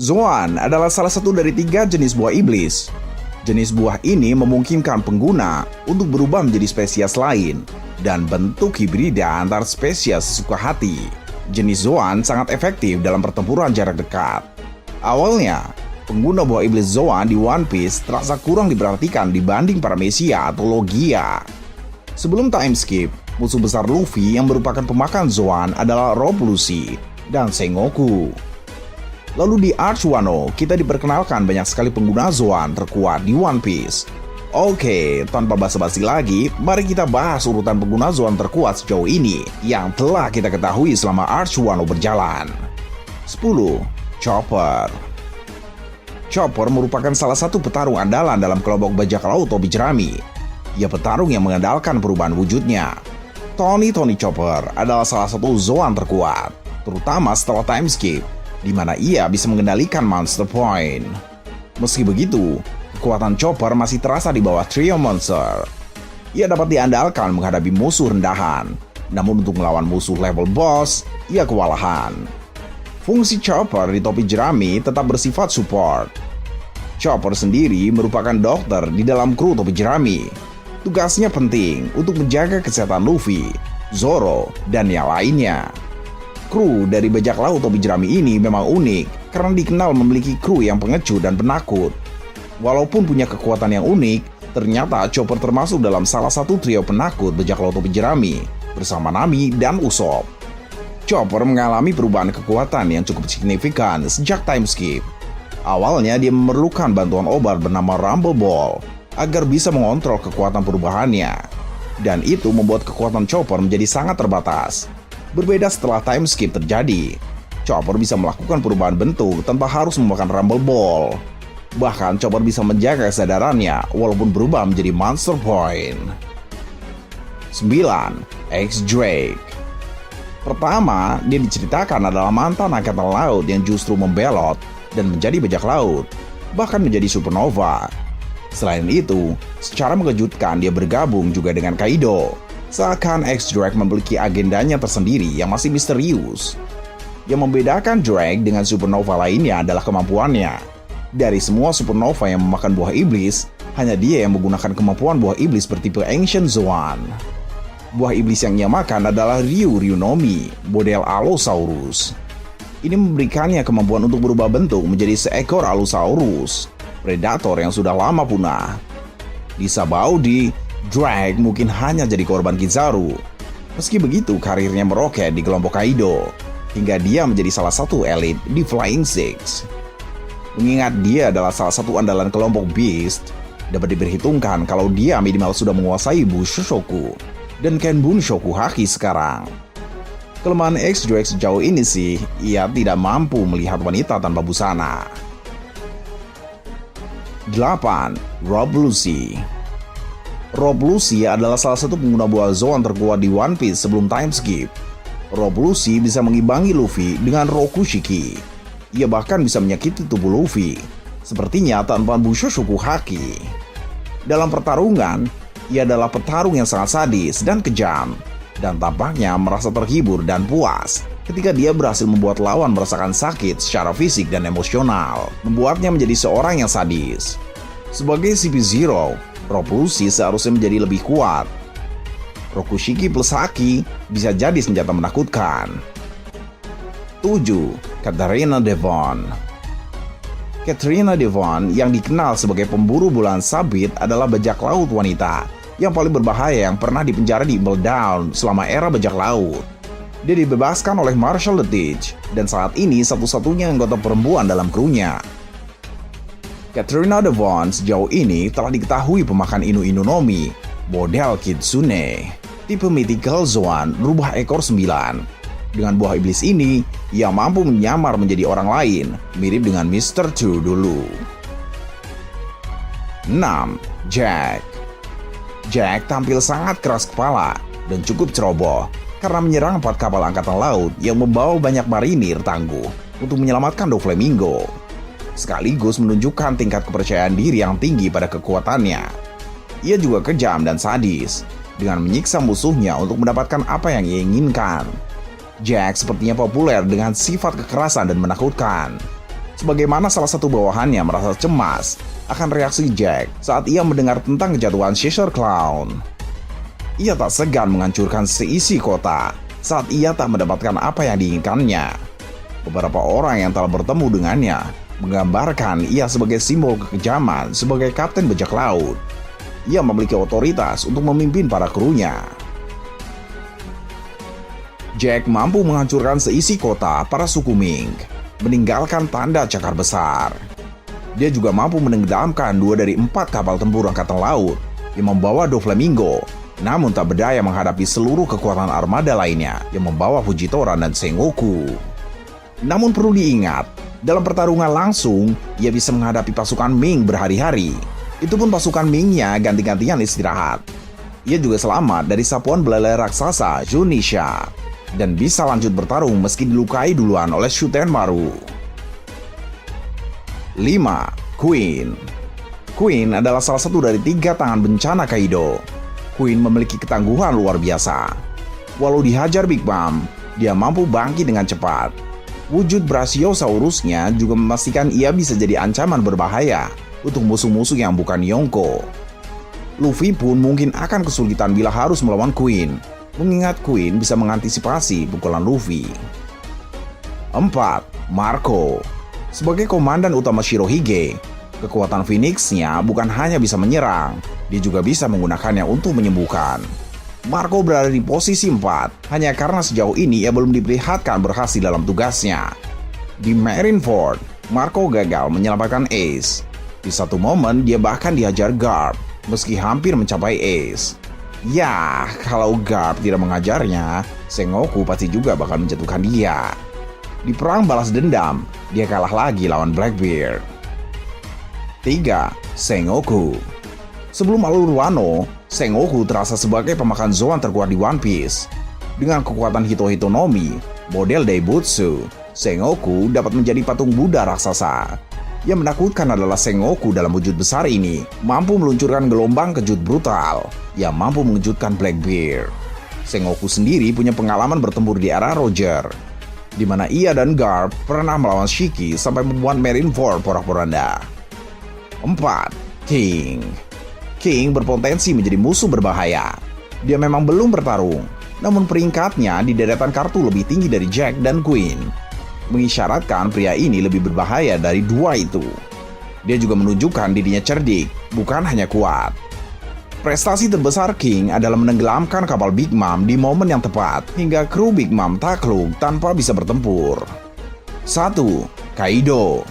Zoan adalah salah satu dari 3 jenis buah iblis. Jenis buah ini memungkinkan pengguna untuk berubah menjadi spesies lain dan bentuk hibrida antar spesies sesuka hati. Jenis Zoan sangat efektif dalam pertempuran jarak dekat. Awalnya, pengguna buah iblis Zoan di One Piece terasa kurang diperhatikan dibanding para Messiah atau Logia. Sebelum time skip, musuh besar Luffy yang merupakan pemakan Zoan adalah Rob Lucci dan Sengoku. Lalu di Arch Wano, kita diperkenalkan banyak sekali pengguna Zoan terkuat di One Piece. Oke, tanpa basa-basi lagi, mari kita bahas urutan pengguna Zoan terkuat sejauh ini yang telah kita ketahui selama Arch Wano berjalan. 10. Chopper. Chopper merupakan salah satu petarung andalan dalam kelompok bajak laut topi jerami. Ia petarung yang mengandalkan perubahan wujudnya. Tony Chopper adalah salah satu Zoan terkuat, terutama setelah time skip, di mana ia bisa mengendalikan Monster Point. Meski begitu, kekuatan Chopper masih terasa di bawah trio monster. Ia dapat diandalkan menghadapi musuh rendahan, namun untuk melawan musuh level boss, ia kewalahan. Fungsi Chopper di topi jerami tetap bersifat support. Chopper sendiri merupakan dokter di dalam kru topi jerami. Tugasnya penting untuk menjaga kesehatan Luffy, Zoro, dan yang lainnya. Kru dari bajak laut topi jerami ini memang unik karena dikenal memiliki kru yang pengecut dan penakut. Walaupun punya kekuatan yang unik, ternyata Chopper termasuk dalam salah satu trio penakut bajak laut topi jerami bersama Nami dan Usopp. Chopper mengalami perubahan kekuatan yang cukup signifikan sejak time skip. Awalnya dia memerlukan bantuan obat bernama Rumble Ball agar bisa mengontrol kekuatan perubahannya. Dan itu membuat kekuatan Chopper menjadi sangat terbatas. Berbeda setelah time skip terjadi, Chopper bisa melakukan perubahan bentuk tanpa harus memakan Rumble Ball. Bahkan Chopper bisa menjaga kesadarannya walaupun berubah menjadi Monster Point. 9. X-Drake. Pertama, dia diceritakan adalah mantan angkatan laut yang justru membelot dan menjadi bajak laut, bahkan menjadi supernova. Selain itu, secara mengejutkan dia bergabung juga dengan Kaido. Seakan X-Drake memiliki agendanya tersendiri yang masih misterius. Yang membedakan Drake dengan supernova lainnya adalah kemampuannya. Dari semua supernova yang memakan buah iblis, hanya dia yang menggunakan kemampuan buah iblis bertipe Ancient Zoan. Buah iblis yang ia makan adalah Ryunomi, model Allosaurus. Ini memberikannya kemampuan untuk berubah bentuk menjadi seekor Allosaurus, predator yang sudah lama punah. Di Sabaudi, Drake mungkin hanya jadi korban Kizaru. Meski begitu, karirnya meroket di kelompok Kaido, hingga dia menjadi salah satu elit di Flying Six. Mengingat dia adalah salah satu andalan kelompok Beast, dapat diperhitungkan kalau dia minimal sudah menguasai Bushoshoku dan Kenbun Shoku Haki sekarang. Kelemahan X-Drake sejauh ini sih, ia tidak mampu melihat wanita tanpa busana. 8. Rob Lucci. Rob Lucci adalah salah satu pengguna buah Zoan terkuat di One Piece sebelum time skip. Rob Lucci bisa mengimbangi Luffy dengan Rokushiki. Ia bahkan bisa menyakiti tubuh Luffy, sepertinya tanpa Bushoshoku Haki. Dalam pertarungan, ia adalah petarung yang sangat sadis dan kejam, dan tampaknya merasa terhibur dan puas ketika dia berhasil membuat lawan merasakan sakit secara fisik dan emosional, membuatnya menjadi seorang yang sadis. Sebagai CP0, Rob Lucci seharusnya menjadi lebih kuat. Rokushiki plus Haki bisa jadi senjata menakutkan. 7. Katarina Devon. Katarina Devon yang dikenal sebagai pemburu bulan sabit adalah bajak laut wanita yang paling berbahaya yang pernah dipenjara di Impel Down selama era bajak laut. Dia dibebaskan oleh Marshall Letige dan saat ini satu-satunya anggota perempuan dalam krunya. Katarina Devon sejauh ini telah diketahui pemakan Inu-Inu-Nomi, model Kitsune, tipe Mythical Zoan rubah ekor 9. Dengan buah iblis ini, ia mampu menyamar menjadi orang lain, mirip dengan Mr. Two dulu. 6. Jack. Jack tampil sangat keras kepala dan cukup ceroboh karena menyerang 4 kapal angkatan laut yang membawa banyak marinir tangguh untuk menyelamatkan Doflamingo, sekaligus menunjukkan tingkat kepercayaan diri yang tinggi pada kekuatannya. Ia juga kejam dan sadis dengan menyiksa musuhnya untuk mendapatkan apa yang ia inginkan. Jack sepertinya populer dengan sifat kekerasan dan menakutkan. Sebagaimana salah satu bawahannya merasa cemas akan reaksi Jack saat ia mendengar tentang kejatuhan Cheshire Clown. Ia tak segan menghancurkan seisi kota saat ia tak mendapatkan apa yang diinginkannya. Beberapa orang yang telah bertemu dengannya menggambarkan ia sebagai simbol kekejaman sebagai kapten bajak laut. Ia memiliki otoritas untuk memimpin para krunya. Jack mampu menghancurkan seisi kota para suku Ming, meninggalkan tanda cakar besar. Dia juga mampu menenggelamkan 2 dari 4 kapal tempur angkatan laut yang membawa Doflamingo, namun tak berdaya menghadapi seluruh kekuatan armada lainnya yang membawa Fujitora dan Sengoku. Namun perlu diingat, dalam pertarungan langsung, ia bisa menghadapi pasukan Ming berhari-hari. Itu pun pasukan Mingnya ganti-gantian istirahat. Ia juga selamat dari sapuan belalai raksasa Zunisha dan bisa lanjut bertarung meski dilukai duluan oleh Shutenmaru. 5. Queen. Queen adalah salah satu dari 3 tangan bencana Kaido. Queen memiliki ketangguhan luar biasa. Walau dihajar Big Mom, dia mampu bangkit dengan cepat. Wujud Brachiosaurusnya juga memastikan ia bisa jadi ancaman berbahaya untuk musuh-musuh yang bukan Yonko. Luffy pun mungkin akan kesulitan bila harus melawan Queen, mengingat Queen bisa mengantisipasi pukulan Luffy. 4. Marco. Sebagai komandan utama Shirohige, kekuatan Phoenix-nya bukan hanya bisa menyerang, dia juga bisa menggunakannya untuk menyembuhkan. Marco berada di posisi 4 hanya karena sejauh ini ia belum diperlihatkan berhasil dalam tugasnya. Di Marineford, Marco gagal menyelamatkan Ace. Di satu momen dia bahkan dihajar Garp meski hampir mencapai Ace. Ya, kalau Garp tidak mengajarnya, Sengoku pasti juga bakal menjatuhkan dia. Di perang balas dendam, dia kalah lagi lawan Blackbeard. 3. Sengoku. Sebelum alur Wano, Sengoku terasa sebagai pemakan Zoan terkuat di One Piece. Dengan kekuatan Hito-Hitonomi, model Daibutsu, Sengoku dapat menjadi patung Buddha raksasa. Yang menakutkan adalah Sengoku dalam wujud besar ini mampu meluncurkan gelombang kejut brutal yang mampu mengejutkan Blackbeard. Sengoku sendiri punya pengalaman bertempur di era Roger, di mana ia dan Garp pernah melawan Shiki sampai membuat Marineford porak-poranda. 4. King. King berpotensi menjadi musuh berbahaya. Dia memang belum bertarung, namun peringkatnya di deretan kartu lebih tinggi dari Jack dan Queen, mengisyaratkan pria ini lebih berbahaya dari 2 itu. Dia juga menunjukkan dirinya cerdik, bukan hanya kuat. Prestasi terbesar King adalah menenggelamkan kapal Big Mom di momen yang tepat, hingga kru Big Mom takluk tanpa bisa bertempur. 1. Kaido.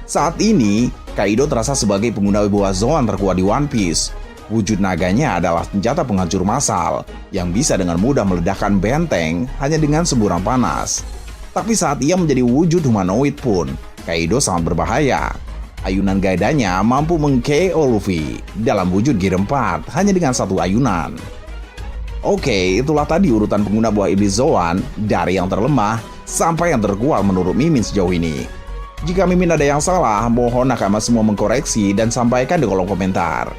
Saat ini, Kaido terasa sebagai pengguna buah Zoan terkuat di One Piece. Wujud naganya adalah senjata penghancur massal yang bisa dengan mudah meledakkan benteng hanya dengan semburan panas. Tapi saat ia menjadi wujud humanoid pun, Kaido sangat berbahaya. Ayunan gaidanya mampu meng-KO Luffy dalam wujud Gear 4 hanya dengan 1 ayunan. Oke, itulah tadi urutan pengguna buah iblis Zoan dari yang terlemah sampai yang terkuat menurut Mimin sejauh ini. Jika Mimin ada yang salah, mohon nakama semua mengkoreksi dan sampaikan di kolom komentar.